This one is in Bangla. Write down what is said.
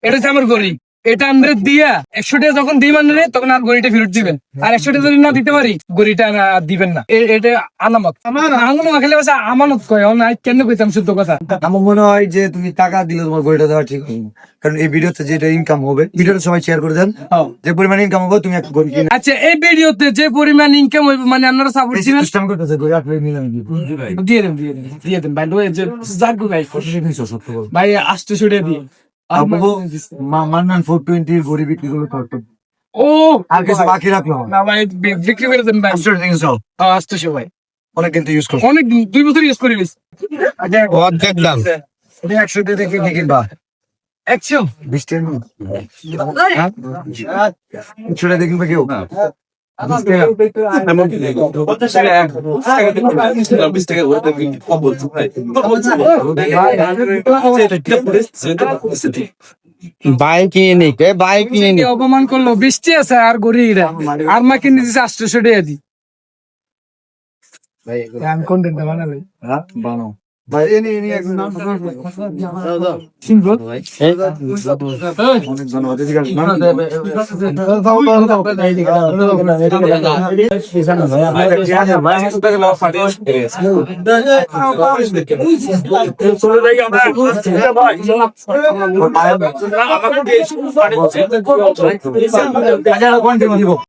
এটা হচ্ছে আমার গড়ি। এটা আমরা দিয়া 100 টাকা যখন দিই মানে তখন আর গড়িটা ফেরত দিবেন। আর 100 টাকা যদি না দিতে পারি গড়িটা আর দিবেন না। এটা আনামত। আমার আঙুল মাখালে বাসা আমানত কয়। কেন কইতাম শুদ্ধ কথা। আমার মনে হয় যে তুমি টাকা দিলে তোমার গড়িটা দেওয়া ঠিক হবে না। কারণ এই ভিডিওতে যেটা ইনকাম হবে, ভিডিওটা সবাই শেয়ার করে দেন। যে পরিমাণ ইনকাম হবে তুমি একটা গড়ি কিনে আচ্ছা, এই ভিডিওতে যে পরিমাণ ইনকাম হইবে মানে আপনারা সাপোর্ট বেশি দিবেন। দুষ্টামি করতেছে, গড়ি আপনি নিলাম দিয়ে দেন ভাই। যে জাগো ভাই, ভাই 800 টাকা দিয়ে মান্নান 420 গড়ি বিক্রি করলে তো ও আর কিছু বাকি রাখলো না ভাই, বিক্রি করে দেন ভাই। 800 ভাই, অনেকদিন তো ইউজ করো, অনেক 2 বছর ইউজ করে গেছি। অর্ধেক দাম। 100 দিয়ে দেখে কি কিনবা? 100 20 টাকা না? 100 টাকা দিয়ে কিনবা কেউ? 20 টাকা। বাইক কিনে নিক, বাইক কিনে নিক। অপমান করলো, বৃষ্টি আছে আর গরিরা আর মা কিনে দিচ্ছে 800 টাকা দি। আমি কন্টেন্ট বানাবো। হ্যাঁ, বানাও। ভাই এনে একদম সিম্পল। অনেক ধন্যবাদ। এদিকে আসুন। আমাকে